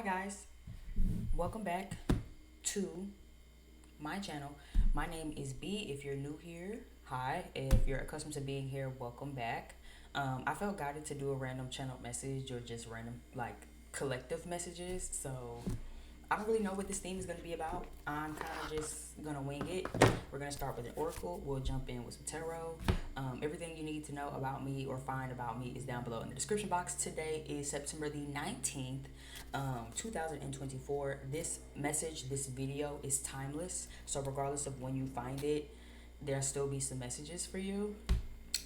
Hi guys, welcome back to my channel. My name is B. If you're new here, hi. If you're accustomed to being here, welcome back. I felt guided to do a random channel message or just random collective messages. So I don't really know what this theme is going to be about. I'm kind of just going to wing it. We're going to start with an oracle. We'll jump in with some tarot. Everything you need to know about me or find about me is down below in the description box. Today is September the 19th, 2024. This message, this video is timeless. So regardless of when you find it, there'll still be some messages for you.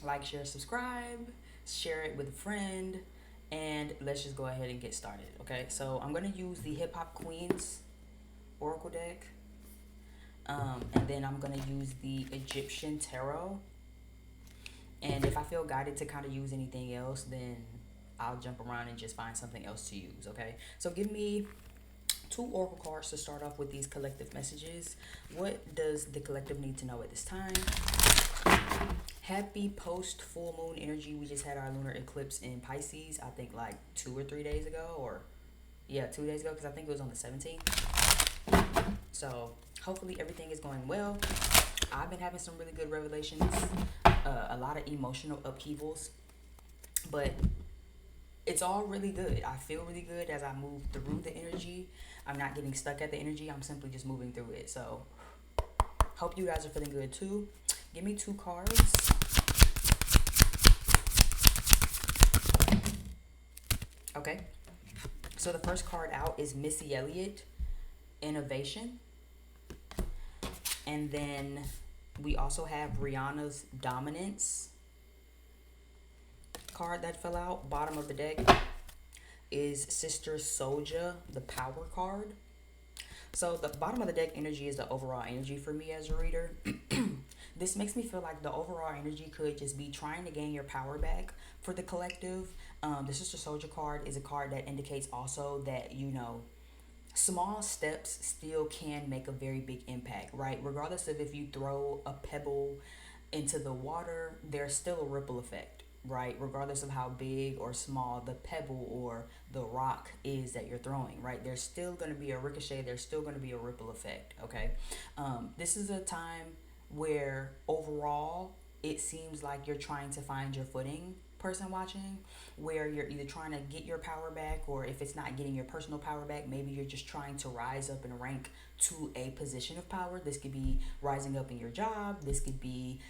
Like, share, subscribe, share it with a friend, and let's just go ahead and get started. Okay, so I'm going to use the Hip Hop Queens Oracle deck, and then I'm going to use the Egyptian Tarot. And if I feel guided to kind of use anything else, then I'll jump around and just find something else to use. Okay, so give me two oracle cards to start off with these collective messages. What does the collective need to know at this time? Happy post full moon energy. We just had our lunar eclipse in Pisces, I think like 2 or 3 days ago, or yeah, 2 days ago, because I think it was on the 17th. So hopefully everything is going well. I've been having some really good revelations, a lot of emotional upheavals, but it's all really good. I feel really good as I move through the energy. I'm not getting stuck at the energy. I'm simply just moving through it. So hope you guys are feeling good too. Give me two cards. Okay. So the first card out is Missy Elliott, Innovation. And then we also have Rihanna's Dominance card that fell out. Bottom of the deck is Sister Soldier, the Power card. So the bottom of the deck energy is the overall energy for me as a reader. This makes me feel like the overall energy could just be trying to gain your power back for the collective. The Sister Soldier card is a card that indicates also that, small steps still can make a very big impact, right? Regardless of if you throw a pebble into the water, there's still a ripple effect, right? Regardless of how big or small the pebble or the rock is that you're throwing, right? There's still going to be a ricochet. There's still going to be a ripple effect, okay? This is a time where overall it seems like you're trying to find your footing, person watching, where you're either trying to get your power back, or if it's not getting your personal power back, maybe you're just trying to rise up and rank to a position of power. This could be rising up in your job. This could be,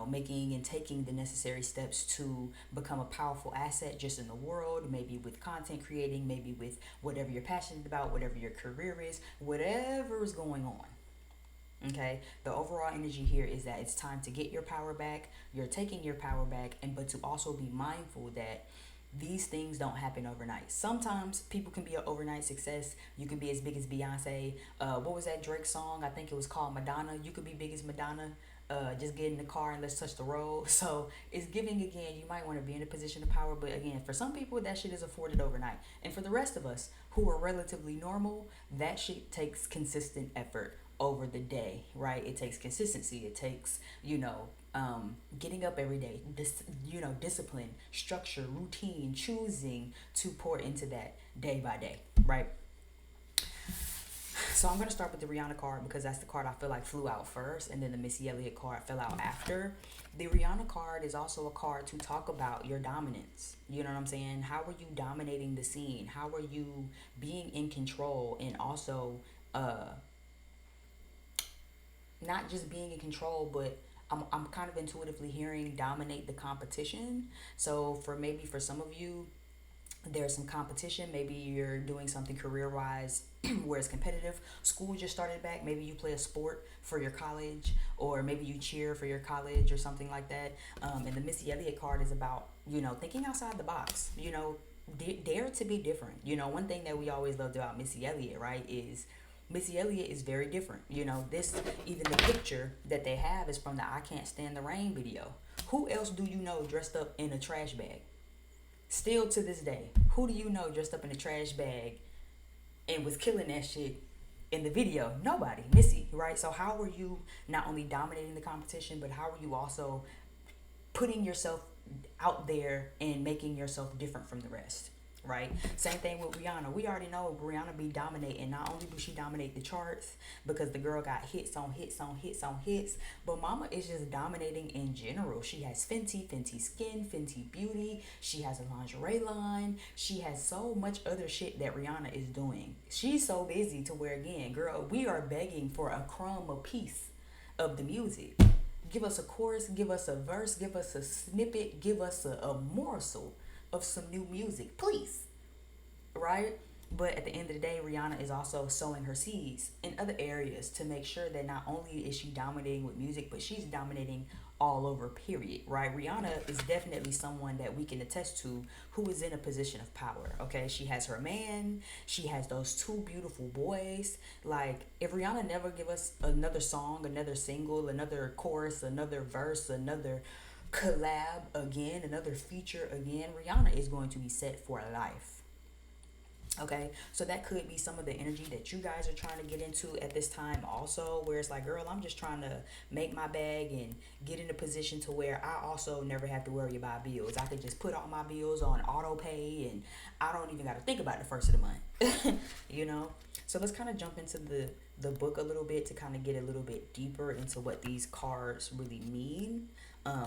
making and taking the necessary steps to become a powerful asset just in the world, maybe with content creating, maybe with whatever you're passionate about, whatever your career is, whatever is going on. Okay, the overall energy here is that it's time to get your power back. You're taking your power back, but to also be mindful that these things don't happen overnight. Sometimes people can be an overnight success. You can be as big as Beyonce. What was that Drake song? I think it was called Madonna. You could be big as Madonna. Just get in the car and let's touch the road. So it's giving, again, you might want to be in a position of power, but again, for some people that shit is afforded overnight, and for the rest of us who are relatively normal, that shit takes consistent effort over the day, right? It takes consistency. It takes, getting up every day, discipline, structure, routine, choosing to pour into that day by day, right? So I'm going to start with the Rihanna card because that's the card I feel like flew out first, and then the Missy Elliott card fell out after. The Rihanna card is also a card to talk about your dominance. You know what I'm saying? How are you dominating the scene? How are you being in control, and also not just being in control, but I'm kind of intuitively hearing dominate the competition. So for some of you, there's some competition. Maybe you're doing something career wise where it's competitive. School just started back. Maybe you play a sport for your college, or maybe you cheer for your college or something like that. And the Missy Elliott card is about, thinking outside the box, dare to be different. One thing that we always loved about Missy Elliott, right, is Missy Elliott is very different. Even the picture that they have is from the I Can't Stand the Rain video. Who else do you know dressed up in a trash bag? Still to this day, who do you know dressed up in a trash bag and was killing that shit in the video? Nobody. Missy, right? So how are you not only dominating the competition, but how are you also putting yourself out there and making yourself different from the rest, right? Same thing with Rihanna. We already know Rihanna be dominating. Not only do she dominate the charts because the girl got hits on hits on hits on hits, but Mama is just dominating in general. She has Fenty, Fenty Skin, Fenty Beauty. She has a lingerie line. She has so much other shit that Rihanna is doing. She's so busy to where, again, girl, we are begging for a crumb a piece of the music. Give us a chorus, give us a verse, give us a snippet, give us a morsel of some new music, please. Right? But at the end of the day, Rihanna is also sowing her seeds in other areas to make sure that not only is she dominating with music, but she's dominating all over, period. Right? Rihanna is definitely someone that we can attest to who is in a position of power. Okay? She has her man, she has those two beautiful boys. Like, if Rihanna never give us another song, another single, another chorus, another verse, another collab again, another feature again, Rihanna is going to be set for life. Okay, so that could be some of the energy that you guys are trying to get into at this time also, where it's like, girl, I'm just trying to make my bag and get in a position to where I also never have to worry about bills. I can just put all my bills on auto pay and I don't even got to think about the first of the month. You know? So let's kind of jump into the book a little bit to kind of get a little bit deeper into what these cards really mean.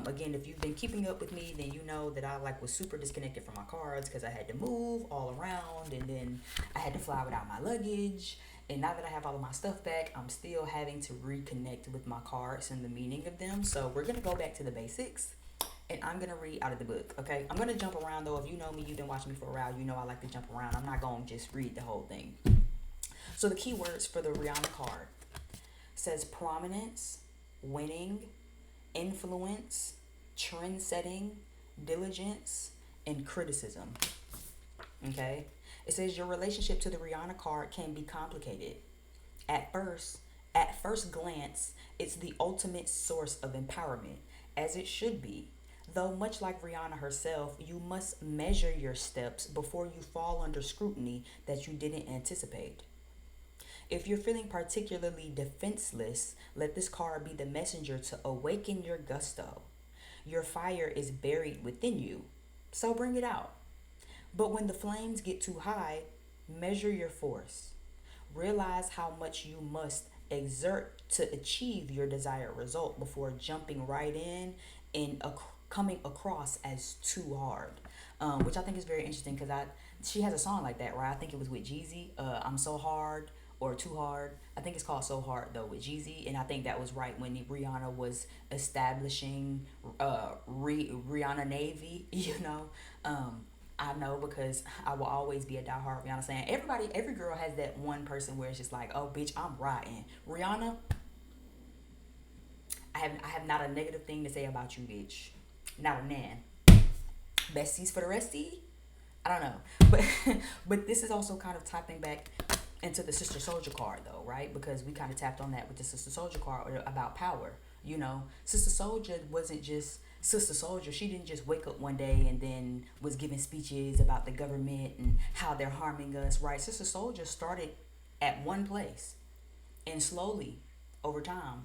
Again, if you've been keeping up with me, then you know that I was super disconnected from my cards because I had to move all around, and then I had to fly without my luggage. And now that I have all of my stuff back, I'm still having to reconnect with my cards and the meaning of them. So we're gonna go back to the basics, and I'm gonna read out of the book. Okay, I'm gonna jump around though. If you know me, you've been watching me for a while, you know I like to jump around. I'm not gonna just read the whole thing. So the key words for the Rihanna card says prominence, winning, influence, trend setting, diligence, and criticism. Okay? It says your relationship to the Rihanna card can be complicated. At first glance, it's the ultimate source of empowerment, as it should be. Though much like Rihanna herself, you must measure your steps before you fall under scrutiny that you didn't anticipate. If you're feeling particularly defenseless, let this card be the messenger to awaken your gusto. Your fire is buried within you, so bring it out. But when the flames get too high, measure your force. Realize how much you must exert to achieve your desired result before jumping right in and coming across as too hard. Which I think is very interesting because she has a song like that, right? I think it was with Jeezy. I'm so hard or too hard. I think it's called So Hard though with Jeezy, and I think that was right when Rihanna was establishing Rihanna Navy. You know, I know because I will always be a diehard Rihanna fan. Every girl has that one person where it's just like, oh bitch, I'm riding Rihanna. I have not a negative thing to say about you, bitch. Not a nan. Besties for the restie. I don't know, but this is also kind of typing back into the Sister Soldier card though, right? Because we kind of tapped on that with the Sister Soldier card about power. You know, Sister Soldier wasn't just Sister Soldier. She didn't just wake up one day and then was giving speeches about the government and how they're harming us, right? Sister Soldier started at one place and slowly, over time,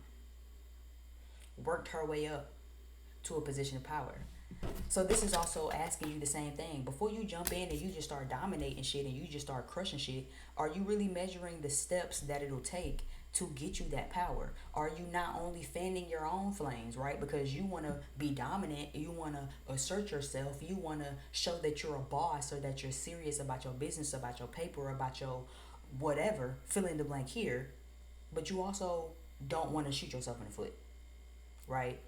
worked her way up to a position of power. So this is also asking you the same thing. Before you jump in and you just start dominating shit and you just start crushing shit, are you really measuring the steps that it'll take to get you that power? Are you not only fanning your own flames, right? Because you want to be dominant, you want to assert yourself, you want to show that you're a boss or that you're serious about your business, about your paper, about your whatever, fill in the blank here, but you also don't want to shoot yourself in the foot, right?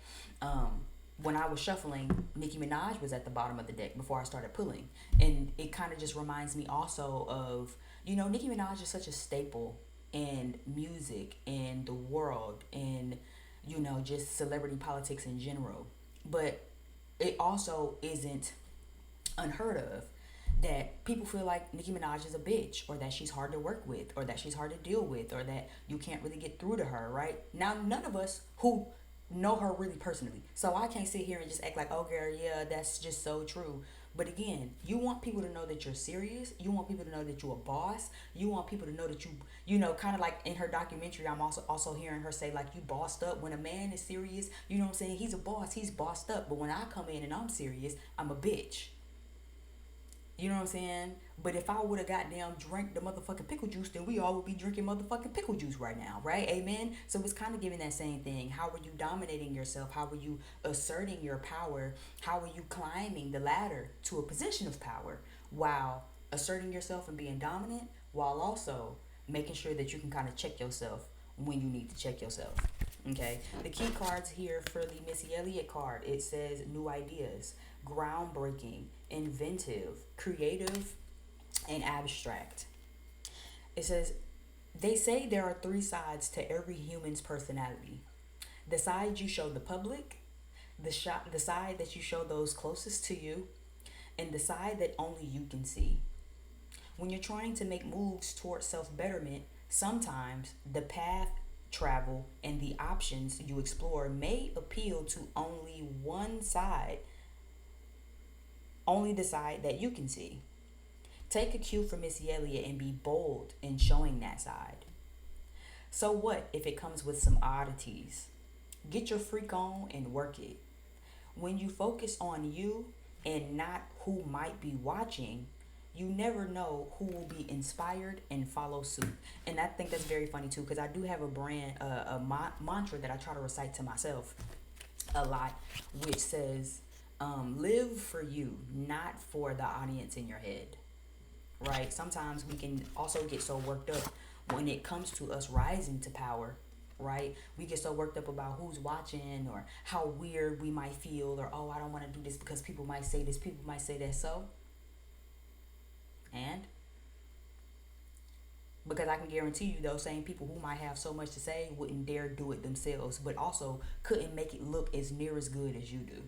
When I was shuffling, Nicki Minaj was at the bottom of the deck before I started pulling. And it kind of just reminds me also of, you know, Nicki Minaj is such a staple in music and the world and, you know, just celebrity politics in general. But it also isn't unheard of that people feel like Nicki Minaj is a bitch or that she's hard to work with or that she's hard to deal with or that you can't really get through to her, right? Now, none of us who know her really personally. So I can't sit here and just act like, oh girl, yeah, that's just so true. But again, you want people to know that you're serious. You want people to know that you're a boss. You want people to know that you know, kind of like in her documentary, I'm also hearing her say like you bossed up. When a man is serious, you know what I'm saying? He's a boss. He's bossed up. But when I come in and I'm serious, I'm a bitch. You know what I'm saying? But if I would have goddamn drank the motherfucking pickle juice, then we all would be drinking motherfucking pickle juice right now, right? Amen. So it's kind of giving that same thing. How are you dominating yourself? How are you asserting your power? How are you climbing the ladder to a position of power while asserting yourself and being dominant, while also making sure that you can kind of check yourself when you need to check yourself. Okay, the key cards here for the Missy Elliott card, it says new ideas, groundbreaking, inventive, creative, and abstract. It says, they say there are three sides to every human's personality: the side you show the public, the side that you show those closest to you, and the side that only you can see. When you're trying to make moves towards self betterment, sometimes the path travel and the options you explore may appeal to only one side, only the side that you can see. Take a cue from Missy Elliott and be bold in showing that side. So what if it comes with some oddities? Get your freak on and work it. When you focus on you and not who might be watching, you never know who will be inspired and follow suit. And I think that's very funny too, because I do have a mantra that I try to recite to myself a lot, which says, live for you, not for the audience in your head. Right? Sometimes we can also get so worked up when it comes to us rising to power. Right? We get so worked up about who's watching or how weird we might feel, or oh, I don't want to do this because people might say this, people might say that. So, and because I can guarantee you those same people who might have so much to say wouldn't dare do it themselves, but also couldn't make it look as near as good as you do.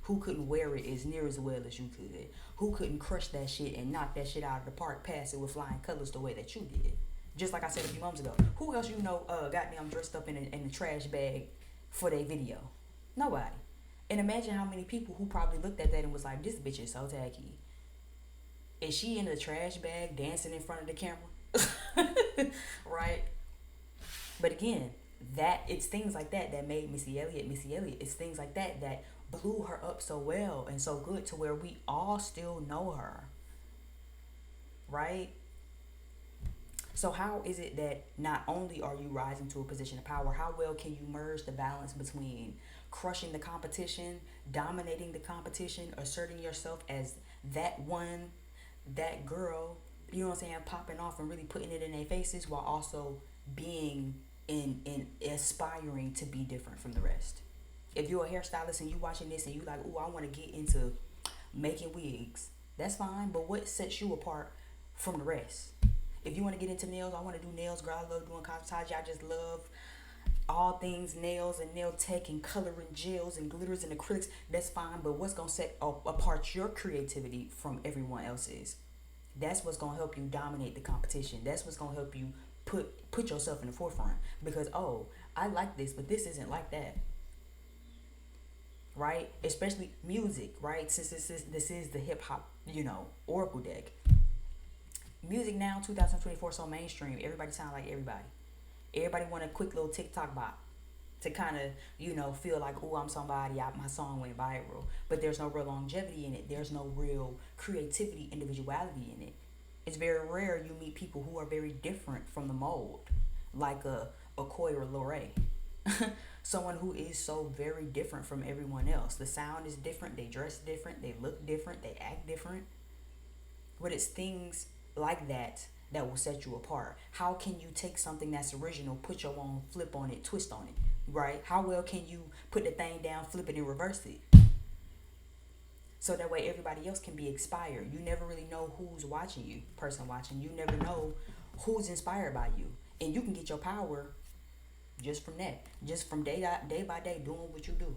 Who couldn't wear it as near as well as you could? Who couldn't crush that shit and knock that shit out of the park, pass it with flying colors the way that you did? Just like I said a few moments ago. Who else you know goddamn dressed up in a trash bag for their video? Nobody. And imagine how many people who probably looked at that and was like, this bitch is so tacky. Is she in a trash bag dancing in front of the camera? Right? But again, that it's things like that that made Missy Elliott Missy Elliott. It's things like that that blew her up so well and so good to where we all still know her. Right? So how is it that not only are you rising to a position of power, how well can you merge the balance between crushing the competition, dominating the competition, asserting yourself as that one, that girl, you know what I'm saying, popping off and really putting it in their faces, while also being in aspiring to be different from the rest. If you're a hairstylist and you watching this and you like, oh, I want to get into making wigs, that's fine. But what sets you apart from the rest? If you want to get into nails, I want to do nails, girl. I love doing cosmetology. I just love all things nails and nail tech and coloring gels and glitters and acrylics. That's fine. But what's going to set apart your creativity from everyone else's? That's what's going to help you dominate the competition. That's what's going to help you put yourself in the forefront. Because, oh, I like this, but this isn't like that. Right? Especially music, right? Since this is the hip hop, oracle deck. Music now, 2024, so mainstream. Everybody sound like everybody. Everybody want a quick little TikTok bop to kind of, feel like, oh, I'm somebody. My song went viral. But there's no real longevity in it. There's no real creativity, individuality in it. It's very rare you meet people who are very different from the mold, like a Koi or Lorray. Someone who is so very different from everyone else. The sound is different. They dress different. They look different. They act different. But it's things like that will set you apart. How can you take something that's original, put your own flip on it, twist on it, right? How well can you put the thing down, flip it, and reverse it? So that way everybody else can be inspired. You never really know who's watching you, person watching. You never know who's inspired by you. And you can get your power just from that. Just from day by day doing what you do.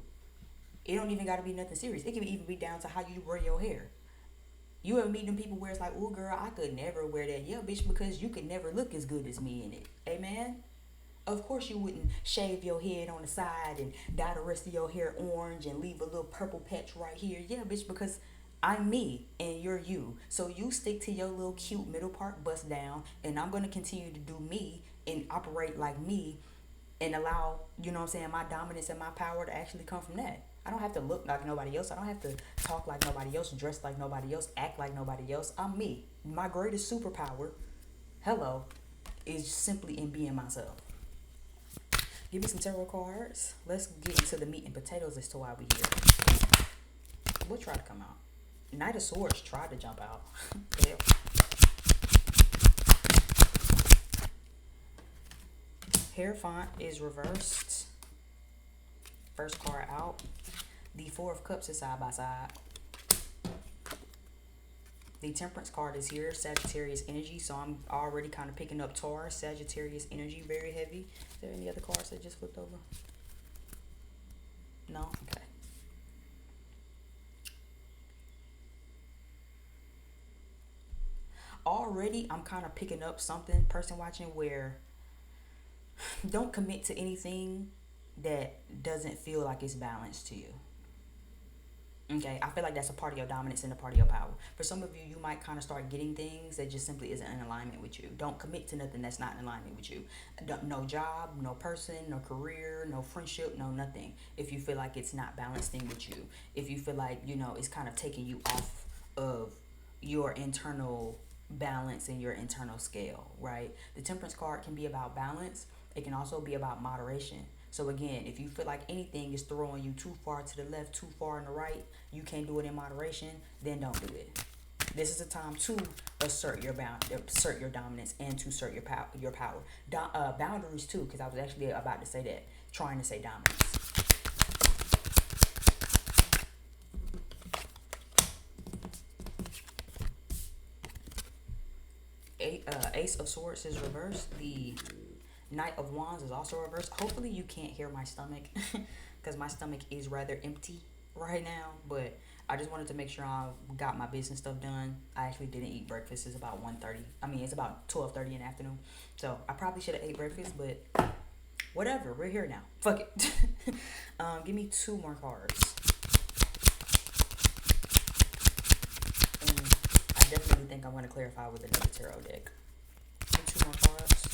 It don't even got to be nothing serious. It can even be down to how you wear your hair. You ever meet them people where it's like, oh, girl, I could never wear that. Yeah, bitch, because you could never look as good as me in it. Amen? Of course you wouldn't shave your head on the side and dye the rest of your hair orange and leave a little purple patch right here. Yeah, bitch, because I'm me and you're you. So you stick to your little cute middle part bust down, and I'm going to continue to do me and operate like me and allow, my dominance and my power to actually come from that. I don't have to look like nobody else. I don't have to talk like nobody else, dress like nobody else, act like nobody else. I'm me. My greatest superpower, hello, is simply in being myself. Give me some tarot cards. Let's get into the meat and potatoes as to why we here. What tried to come out? Knight of Swords tried to jump out. Hell. Hierophant is reversed. First card out. The Four of Cups is side by side. The Temperance card is here, Sagittarius energy. So I'm already kind of picking up Taurus, Sagittarius energy, very heavy. Is there any other cards that just flipped over? No? Okay. Already, I'm kind of picking up something, person watching, where don't commit to anything that doesn't feel like it's balanced to you. Okay, I feel like that's a part of your dominance and a part of your power. For some of you, you might kind of start getting things that just simply isn't in alignment with you. Don't commit to nothing that's not in alignment with you. No job, no person, no career, no friendship, no nothing. If you feel like it's not balancing with you. If you feel like, it's kind of taking you off of your internal balance and your internal scale, right? The Temperance card can be about balance. It can also be about moderation. So again, if you feel like anything is throwing you too far to the left, too far on the right, you can't do it in moderation, then don't do it. This is a time to assert your dominance, and to assert your power. Boundaries too, because I was actually about to say that, trying to say dominance. Ace of Swords is reversed. The Knight of Wands is also reversed. Hopefully you can't hear my stomach because my stomach is rather empty right now. But I just wanted to make sure I got my business stuff done. I actually didn't eat breakfast. It's about 1:30. It's about 12:30 in the afternoon. So I probably should have ate breakfast, but whatever. We're here now. Fuck it. Give me two more cards. And I definitely think I want to clarify with another tarot deck. Give me two more cards.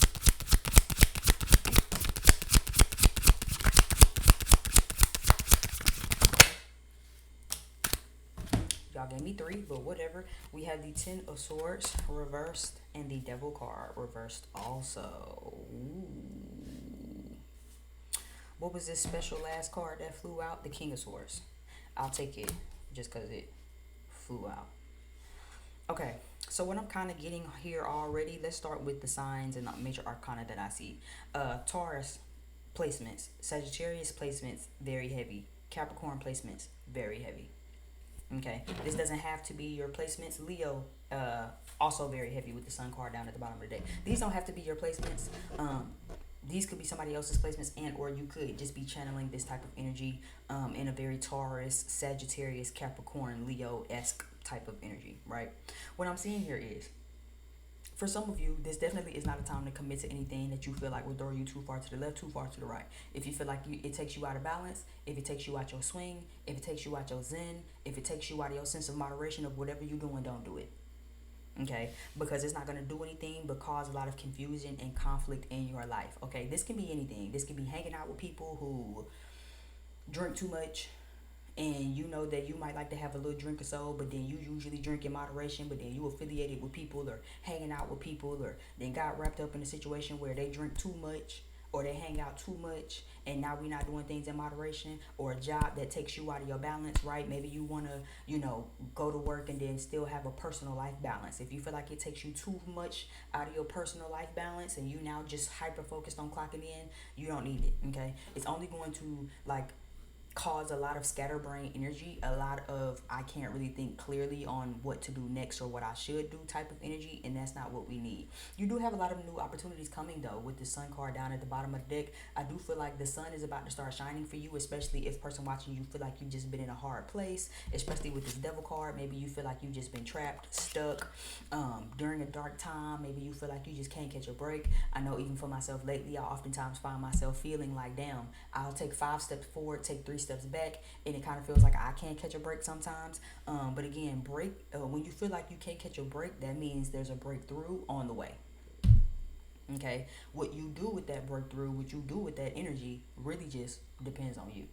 Y'all gave me three, but whatever. We have the Ten of Swords reversed and the Devil card reversed also. Ooh. What was this special last card that flew out? The King of Swords. I'll take it just because it flew out. Okay, so what I'm kind of getting here already, let's start with the signs and the major arcana that I see. Taurus placements, Sagittarius placements, very heavy. Capricorn placements, very heavy. Okay, this doesn't have to be your placements. Leo, also very heavy with the Sun card down at the bottom of the deck. These don't have to be your placements. These could be somebody else's placements, and or you could just be channeling this type of energy in a very Taurus, Sagittarius, Capricorn, Leo-esque type of energy, right? What I'm seeing here is, for some of you, this definitely is not a time to commit to anything that you feel like will throw you too far to the left, too far to the right. If you feel like it takes you out of balance, if it takes you out your swing, if it takes you out your zen, if it takes you out of your sense of moderation of whatever you're doing, don't do it. Okay? Because it's not going to do anything but cause a lot of confusion and conflict in your life. Okay? This can be anything. This can be hanging out with people who drink too much, and you know that you might like to have a little drink or so, but then you usually drink in moderation, but then you affiliated with people or hanging out with people, or then got wrapped up in a situation where they drink too much or they hang out too much, and now we're not doing things in moderation, or a job that takes you out of your balance, right? Maybe you want to, go to work and then still have a personal life balance. If you feel like it takes you too much out of your personal life balance and you now just hyper focused on clocking in, you don't need it, okay? It's only going to cause a lot of scatterbrain energy, a lot of I can't really think clearly on what to do next or what I should do type of energy, and that's not what we need. You do have a lot of new opportunities coming though with the Sun card down at the bottom of the deck. I do feel like the sun is about to start shining for you, especially if person watching you feel like you've just been in a hard place, especially with this Devil card. Maybe you feel like you've just been trapped, stuck during a dark time. Maybe you feel like you just can't catch a break. I know even for myself lately, I oftentimes find myself feeling like, damn, I'll take 5 steps forward, take 3 steps back, and it kind of feels like I can't catch a break sometimes. But again, when you feel like you can't catch a break, that means there's a breakthrough on the way. Okay, what you do with that breakthrough, what you do with that energy, really just depends on you.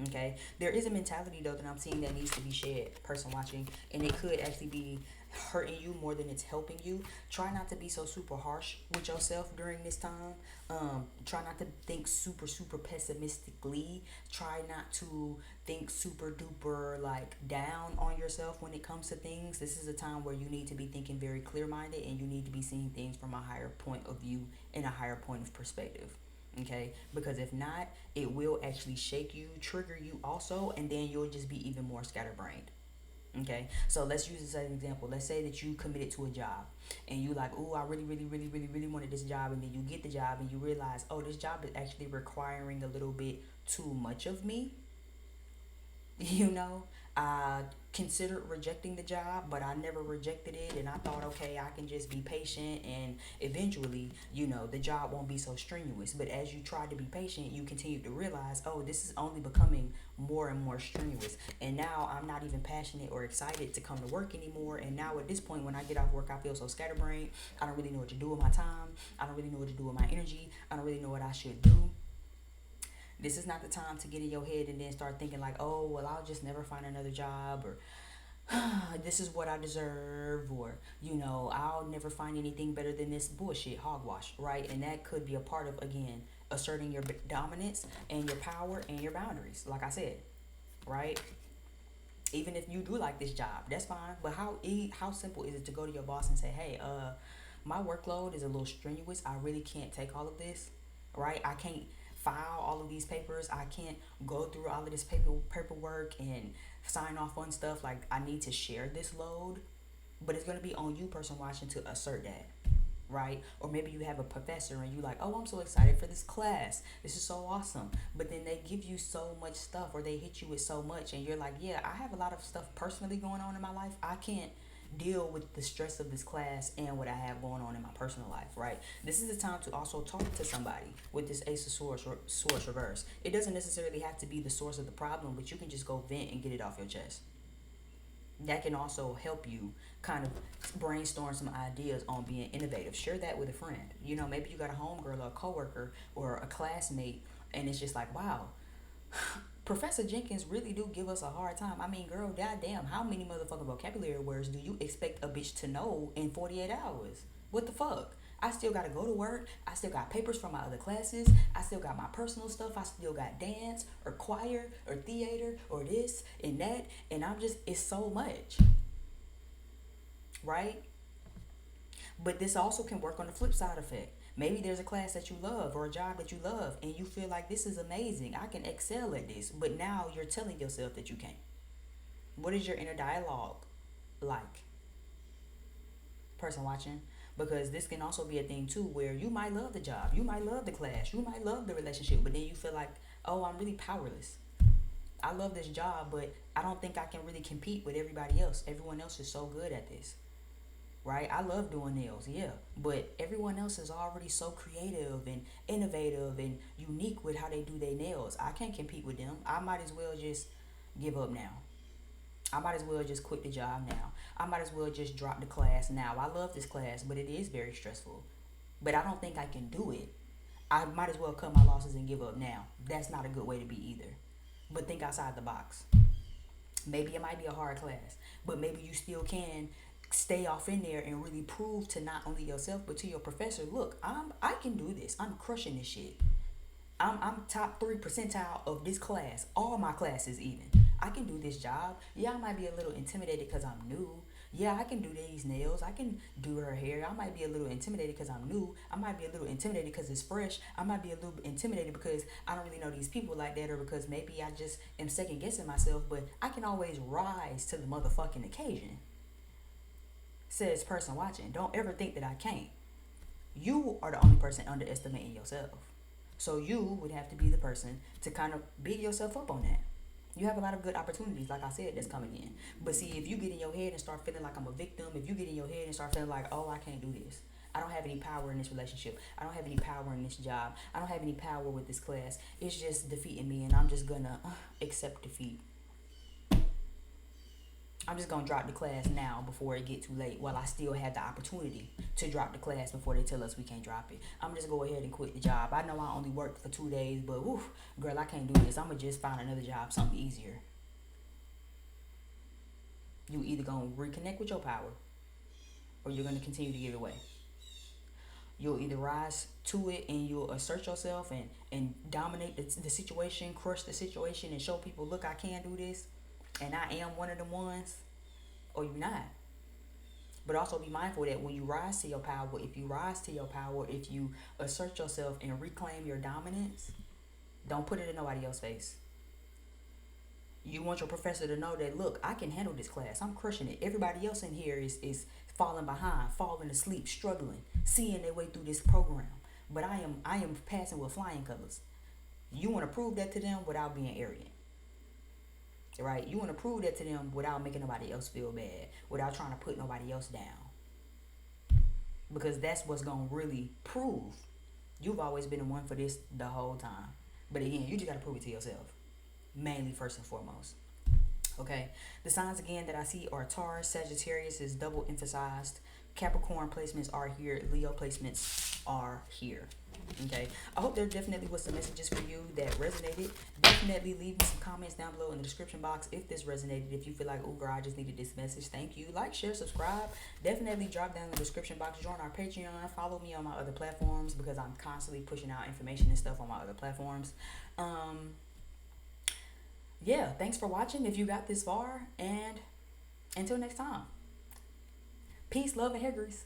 Okay, there is a mentality though that I'm seeing that needs to be shed, person watching, and it could actually be hurting you more than it's helping you. Try not to be so super harsh with yourself during this time. Try not to think super pessimistically. Try not to think super duper like down on yourself when it comes to things. This is a time where you need to be thinking very clear minded, and you need to be seeing things from a higher point of view and a higher point of perspective. Okay, because if not, it will actually shake you, trigger you also, and then you'll just be even more scatterbrained. Okay, so let's use this as an example. Let's say that you committed to a job and you like, oh, I really wanted this job, and then you get the job and you realize, oh, this job is actually requiring a little bit too much of me. you know I considered rejecting the job, but I never rejected it, and I thought, okay, I can just be patient, and eventually, the job won't be so strenuous. But as you try to be patient, you continue to realize, oh, this is only becoming more and more strenuous, and now I'm not even passionate or excited to come to work anymore. And now at this point, when I get off work, I feel so scatterbrained. I don't really know what to do with my time. I don't really know what to do with my energy. I don't really know what I should do. This is not the time to get in your head and then start thinking like, oh, well, I'll just never find another job, or this is what I deserve, or I'll never find anything better than this bullshit hogwash, right? And that could be a part of, again, asserting your dominance and your power and your boundaries, like I said, right? Even if you do like this job, that's fine. But how simple is it to go to your boss and say, hey, my workload is a little strenuous. I really can't take all of this, right? I can't file all of these papers. I can't go through all of this paperwork and sign off on stuff. Like, I need to share this load, but it's going to be on you, person watching, to assert that, right? Or maybe you have a professor and you like, oh, I'm so excited for this class, this is so awesome, but then they give you so much stuff, or they hit you with so much, and you're like, yeah, I have a lot of stuff personally going on in my life. I can't deal with the stress of this class and what I have going on in my personal life, right? This is the time to also talk to somebody with this Ace of Swords reverse. It doesn't necessarily have to be the source of the problem, but you can just go vent and get it off your chest. That can also help you kind of brainstorm some ideas on being innovative. Share that with a friend. Maybe you got a homegirl or a coworker or a classmate, and it's just like, wow, Professor Jenkins really do give us a hard time. I mean, girl, goddamn, how many motherfucking vocabulary words do you expect a bitch to know in 48 hours? What the fuck? I still gotta go to work. I still got papers from my other classes. I still got my personal stuff. I still got dance or choir or theater or this and that. And it's so much. Right? But this also can work on the flip side effect. Maybe there's a class that you love or a job that you love, and you feel like, this is amazing, I can excel at this. But now you're telling yourself that you can't. What is your inner dialogue like, person watching? Because this can also be a thing too, where you might love the job, you might love the class, you might love the relationship, but then you feel like, oh, I'm really powerless. I love this job, but I don't think I can really compete with everybody else. Everyone else is so good at this, right? I love doing nails, yeah, but everyone else is already so creative and innovative and unique with how they do their nails. I can't compete with them. I might as well just give up now. I might as well just quit the job now. I might as well just drop the class now. I love this class, but it is very stressful. But I don't think I can do it. I might as well cut my losses and give up now. That's not a good way to be either. But think outside the box. Maybe it might be a hard class, but maybe you still can stay off in there and really prove to not only yourself but to your professor, look, I can do this. I'm crushing this shit. I'm top 3 percentile of this class, all my classes even. I can do this job. Yeah, I might be a little intimidated because I'm new. Yeah, I can do these nails. I can do her hair. I might be a little intimidated because I'm new. I might be a little intimidated because it's fresh. I might be a little intimidated because I don't really know these people like that, or because maybe I just am second guessing myself, but I can always rise to the motherfucking occasion. Says person watching. Don't ever think that I can't. You are the only person underestimating yourself. So you would have to be the person to kind of big yourself up on that. You have a lot of good opportunities, like I said, that's coming in. But see, if you get in your head and start feeling like I'm a victim, if you get in your head and start feeling like, oh, I can't do this, I don't have any power in this relationship, I don't have any power in this job, I don't have any power with this class, it's just defeating me, and I'm just gonna accept defeat. I'm just gonna drop the class now before it get too late, while I still have the opportunity to drop the class before they tell us we can't drop it. I'm just go ahead and quit the job. I know I only worked for 2 days, but whew, girl, I can't do this. I'm gonna just find another job, something easier. You either gonna reconnect with your power, or you're gonna continue to give it away. You'll either rise to it and you'll assert yourself and dominate the situation, crush the situation, and show people, look, I can do this, and I am one of the ones, or you're not. But also be mindful that when you rise to your power, if you assert yourself and reclaim your dominance, don't put it in nobody else's face. You want your professor to know that, look, I can handle this class. I'm crushing it. Everybody else in here is falling behind, falling asleep, struggling, seeing their way through this program. But I am passing with flying colors. You want to prove that to them without being arrogant. Right? You want to prove that to them without making nobody else feel bad, without trying to put nobody else down. Because that's what's going to really prove you've always been the one for this the whole time. But again, you just got to prove it to yourself. Mainly, first and foremost. Okay, the signs again that I see are Taurus, Sagittarius is double emphasized, Capricorn placements are here, Leo placements are here. Okay, I hope there definitely was some messages for you that resonated. Definitely leave me some comments down below in the description box if this resonated. If you feel like, oh girl, I just needed this message, thank you. Like, share, subscribe. Definitely drop down in the description box, join our Patreon, follow me on my other platforms, because I'm constantly pushing out information and stuff on my other platforms. Yeah, thanks for watching if you got this far, and until next time, peace, love, and hair grease.